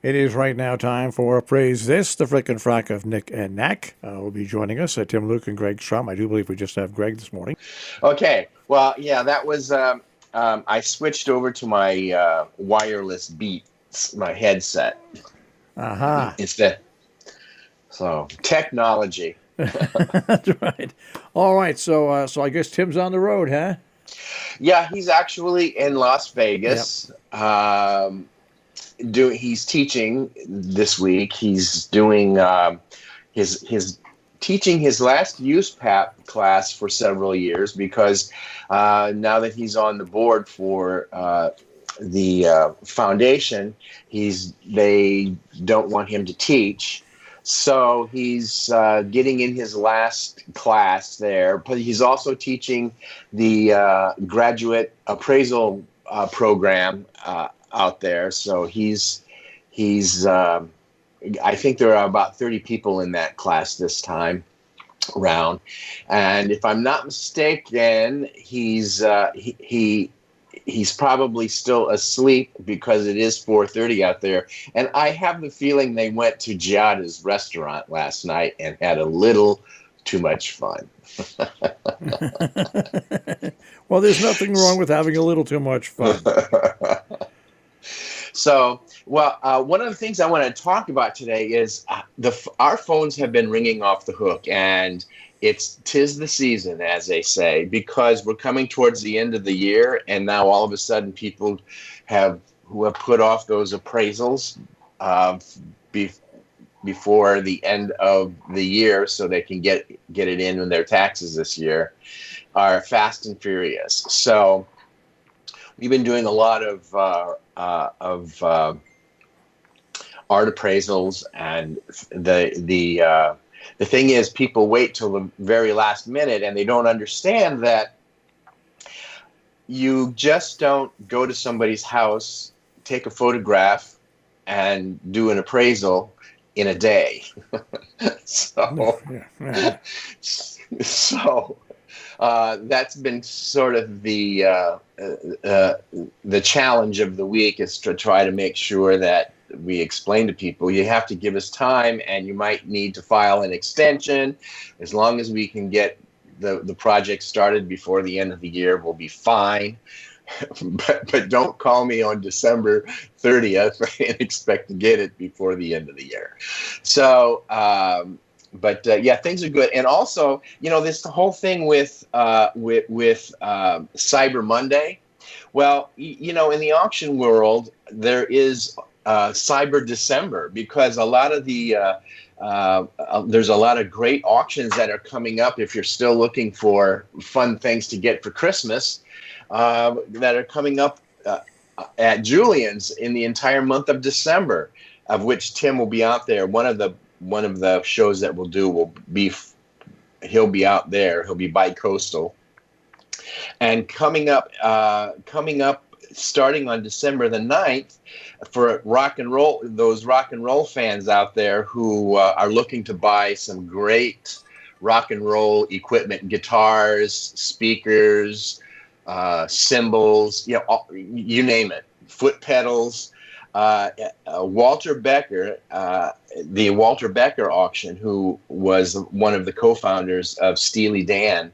It is right now time for Appraise This, the frickin' frack of Nick and Nack. Will be joining us, Tim Luke and Greg Strum. I do believe we just have Greg this morning. Okay. Well, yeah, that was. I switched over to my wireless Beats, my headset Aha. instead. So technology. That's right. All right, so I guess Tim's on the road, huh? Yeah, he's actually in Las Yep. Vegas. He's teaching this week. He's doing his teaching his last USPAP class for several years because now that he's on the board for the foundation, they don't want him to teach. So he's getting in his last class there, but he's also teaching the graduate appraisal program out there. So he's I think there are about 30 people in that class this time around, and if I'm not mistaken, he's probably still asleep because it is 4:30 out there. And I have the feeling they went to Giada's restaurant last night and had a little too much fun. Well, there's nothing wrong with having a little too much fun. So, well, one of the things I want to talk about today is our phones have been ringing off the hook, and tis the season, as they say, because we're coming towards the end of the year, and now all of a sudden people who have put off those appraisals be, before the end of the year, so they can get it in their taxes this year, are fast and furious. So we've been doing a lot of art appraisals, and the thing is, people wait till the very last minute, and they don't understand that you just don't go to somebody's house, take a photograph, and do an appraisal in a day. so, Yeah. so that's been sort of the challenge of the week, is to try to make sure that we explain to people, you have to give us time, and you might need to file an extension. As long as we can get the project started before the end of the year, we'll be fine. but don't call me on December 30th and expect to get it before the end of the year. So, yeah, things are good. And also, this whole thing with Cyber Monday. Well, in the auction world, there is Cyber December, because a lot of there's a lot of great auctions that are coming up. If you're still looking for fun things to get for Christmas, that are coming up at Julian's in the entire month of December, of which Tim will be out there. One of the shows that we'll do will be, he'll be out there. He'll be bi-coastal. And coming up, starting on December the 9th, for those rock and roll fans out there who are looking to buy some great rock and roll equipment, guitars, speakers, cymbals, you name it, foot pedals. Walter Becker, the Walter Becker auction, who was one of the co-founders of Steely Dan,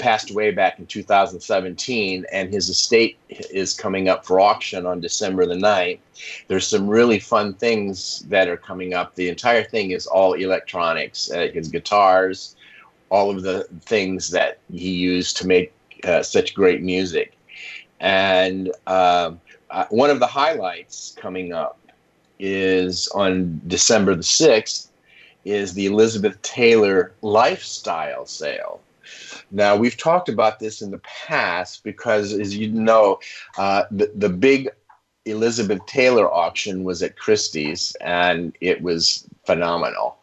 passed away back in 2017, and his estate is coming up for auction on December the 9th. There's some really fun things that are coming up. The entire thing is all electronics, his guitars, all of the things that he used to make such great music. And one of the highlights coming up is on December the 6th is the Elizabeth Taylor lifestyle sale. Now, we've talked about this in the past because, as you know, the big Elizabeth Taylor auction was at Christie's, and it was phenomenal.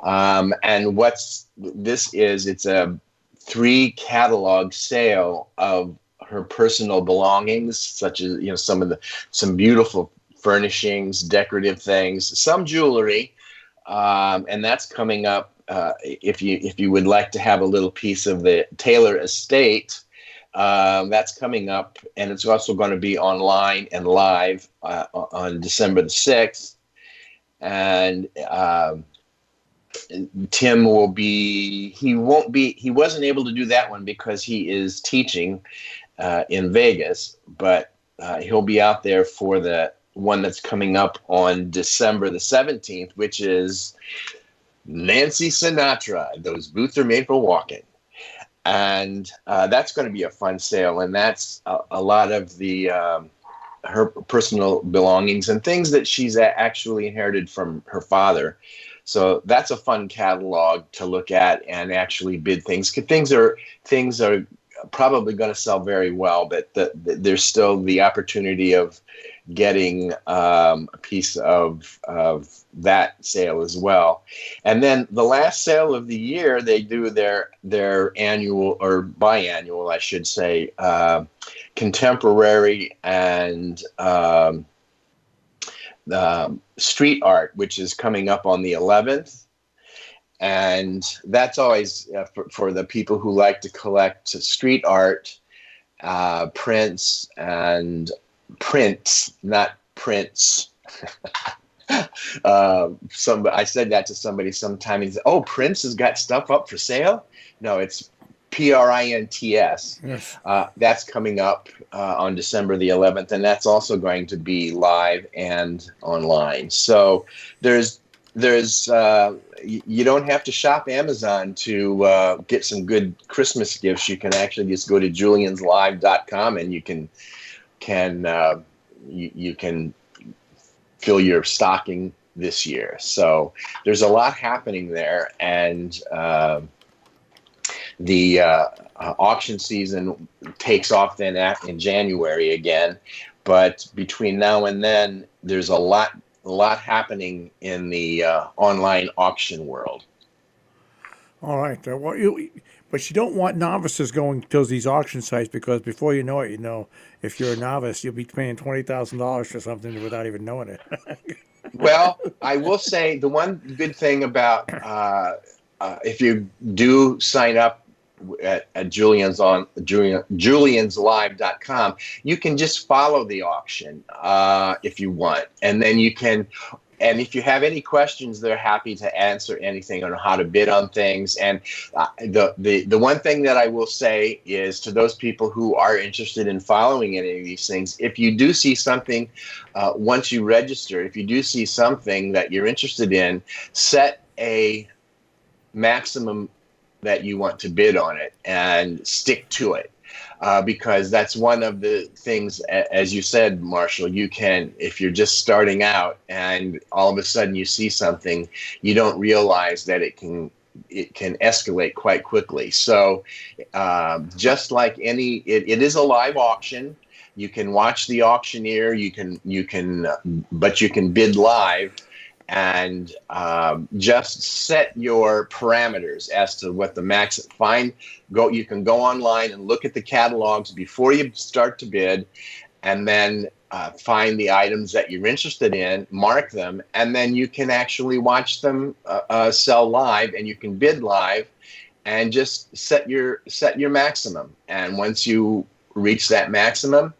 And it's a 3 catalog sale of her personal belongings, such as some beautiful furnishings, decorative things, some jewelry, and that's coming up. If you would like to have a little piece of the Taylor estate, that's coming up, and it's also going to be online and live on December the 6th. and Tim will be. He wasn't able to do that one because he is teaching in Vegas, but he'll be out there for the one that's coming up on December the 17th, which is Nancy Sinatra. Those boots are made for walking. And that's going to be a fun sale. And that's a lot of the her personal belongings and things that she's actually inherited from her father. So that's a fun catalog to look at and actually bid things. Things are probably going to sell very well, but there's still the opportunity of getting a piece of that sale as well. And then the last sale of the year, they do their annual, or biannual, I should say, contemporary and street art, which is coming up on the 11th. And that's always for the people who like to collect street art, prints, not prints. I said that to somebody sometime. He said, "Oh, Prince has got stuff up for sale." No, it's Prints. Yes. That's coming up on December the 11th, and that's also going to be live and online. So you don't have to shop Amazon to get some good Christmas gifts. You can actually just go to julianslive.com and you can fill your stocking this year. So there's a lot happening there, and the auction season takes off then in January again. But between now and then, there's a lot happening in the online auction world. All right. But you don't want novices going to these auction sites, because before you know it, if you're a novice, you'll be paying $20,000 for something without even knowing it. Well, I will say the one good thing about if you do sign up at julianslive.com, you can just follow the auction if you want, and then you can. And if you have any questions, they're happy to answer anything on how to bid on things. And the one thing that I will say is, to those people who are interested in following any of these things, if you do see something, once you register, if you do see something that you're interested in, set a maximum that you want to bid on it and stick to it. Because that's one of the things, as you said, Marshall, you can, if you're just starting out and all of a sudden you see something, you don't realize that it can escalate quite quickly. So just like it is a live auction. You can watch the auctioneer, but you can bid live. And just set your parameters as to what the max. You can go online and look at the catalogs before you start to bid, and then find the items that you're interested in, mark them, and then you can actually watch them sell live, and you can bid live, and just set your maximum. And once you reach that maximum,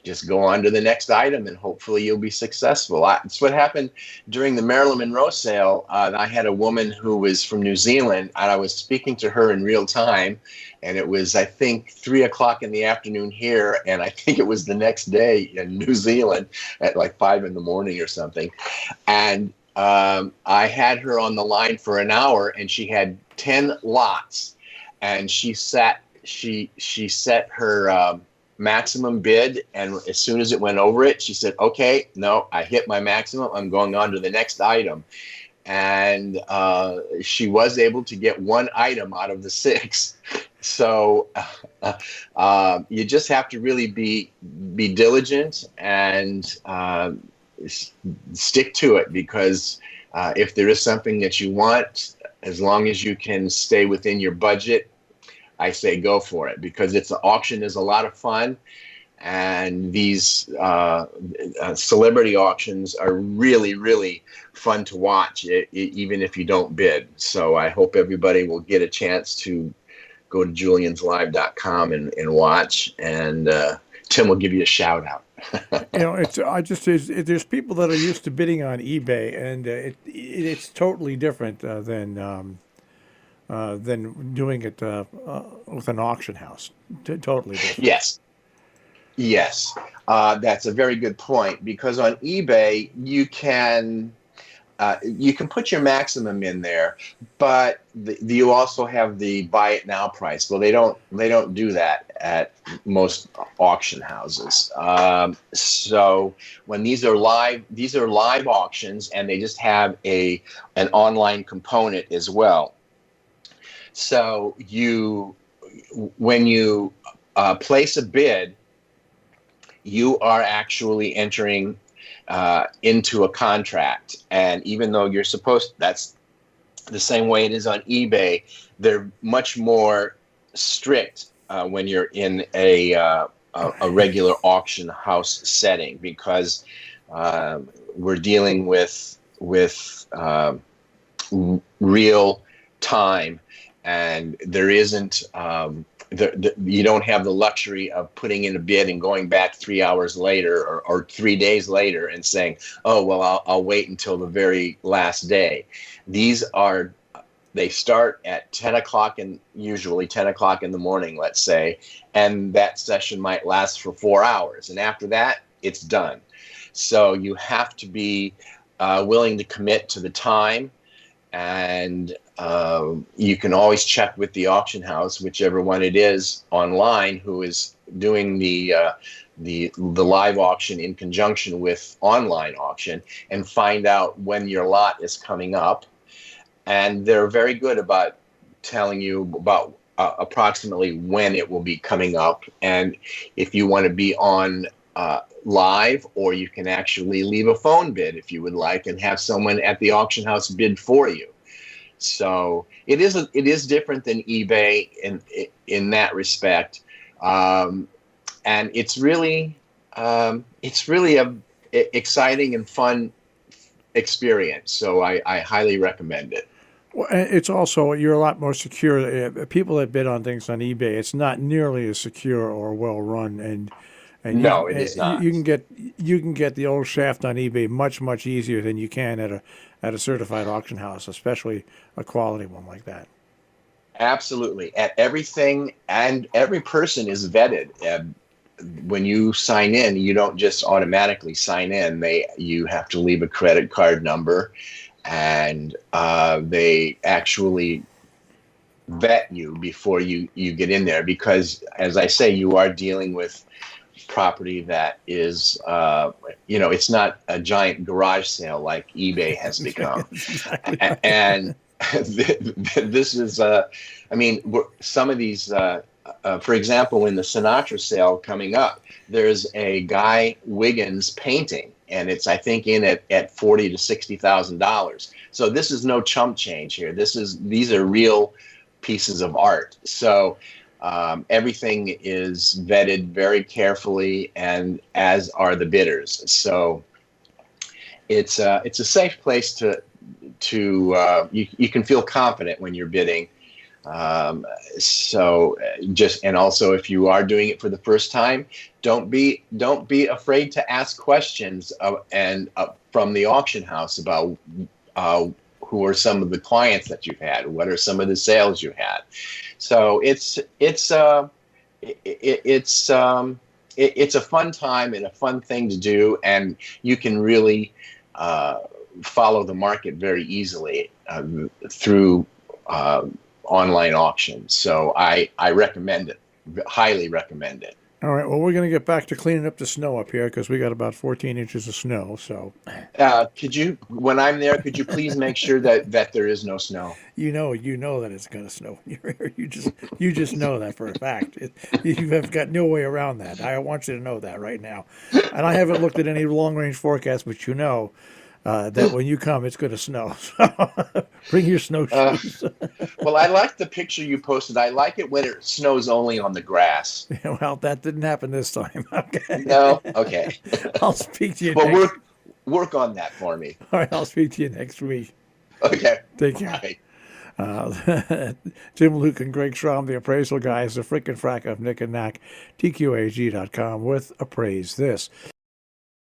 just go on to the next item, and hopefully you'll be successful. It's what happened during the Marilyn Monroe sale. I had a woman who was from New Zealand, and I was speaking to her in real time, and it was, I think, 3 o'clock in the afternoon here, and I think it was the next day in New Zealand at like 5 in the morning or something. And I had her on the line for an hour, and she had 10 lots, and she set her maximum bid, and as soon as it went over it, she said, "Okay, no, I hit my maximum. I'm going on to the next item." And she was able to get one item out of the 6. So you just have to really be diligent and stick to it, because if there is something that you want, as long as you can stay within your budget, I say go for it, because auction is a lot of fun, and these celebrity auctions are really, really fun to watch, even if you don't bid. So I hope everybody will get a chance to go to julianslive.com and watch, and Tim will give you a shout out. It's there's people that are used to bidding on eBay, and it's totally different than doing it with an auction house. Totally different. Yes. Yes, that's a very good point because on eBay you can put your maximum in there, but you also have the buy it now price. Well, they don't do that at most auction houses. So when these are live auctions, and they just have an online component as well. So when you place a bid, you are actually entering into a contract. And even though that's the same way it is on eBay, they're much more strict when you're in a regular auction house setting, because we're dealing with real time, and there isn't you don't have the luxury of putting in a bid and going back 3 hours later or 3 days later and saying, oh, well, I'll wait until the very last day. They start at 10 o'clock, and usually 10 o'clock in the morning, let's say, and that session might last for 4 hours. And after that, it's done. So you have to be willing to commit to the time. And you can always check with the auction house, whichever one it is online, who is doing the live auction in conjunction with online auction, and find out when your lot is coming up. And they're very good about telling you about approximately when it will be coming up, and if you want to be on live, or you can actually leave a phone bid if you would like, and have someone at the auction house bid for you. So it is different than eBay in that respect, and it's really a exciting and fun experience. So I highly recommend it. Well, and it's also, you're a lot more secure. People that bid on things on eBay, it's not nearly as secure or well run, and No, it is not. you can get the old shaft on eBay much easier than you can at a certified auction house, especially a quality one like that. Absolutely. And everything and every person is vetted. When you sign in, you don't just automatically sign in. You have to leave a credit card number, and they actually vet you before you get in there, because, as I say, you are dealing with property that is, it's not a giant garage sale like eBay has become. Exactly. And this is, some of these, for example, in the Sinatra sale coming up, there's a Guy Wiggins painting, and it's, I think, in at $40,000 to $60,000. So this is no chump change here. These are real pieces of art. So everything is vetted very carefully, and as are the bidders. So it's a safe place to you can feel confident when you're bidding. And also, if you are doing it for the first time, don't be afraid to ask questions from the auction house about who are some of the clients that you've had, what are some of the sales you had. So it's a fun time and a fun thing to do, and you can really follow the market very easily through online auctions. So I recommend it, highly recommend it. All right. Well, we're going to get back to cleaning up the snow up here because we got about 14 inches of snow. So, When I'm there, could you please make sure that there is no snow? you know that it's going to snow. You just know that for a fact. You have got no way around that. I want you to know that right now. And I haven't looked at any long range forecasts, but that when you come, it's going to snow. So bring your snowshoes. Well, I like the picture you posted. I like it when it snows only on the grass. Well, that didn't happen this time. Okay. No? Okay. I'll speak to you Well, next. work on that for me. All right, I'll speak to you next week. Okay. Take care. Bye. Jim Luke and Greg Schramm, the appraisal guys, the frickin' frack of Nick and Knack, TQAG.com with Appraise This.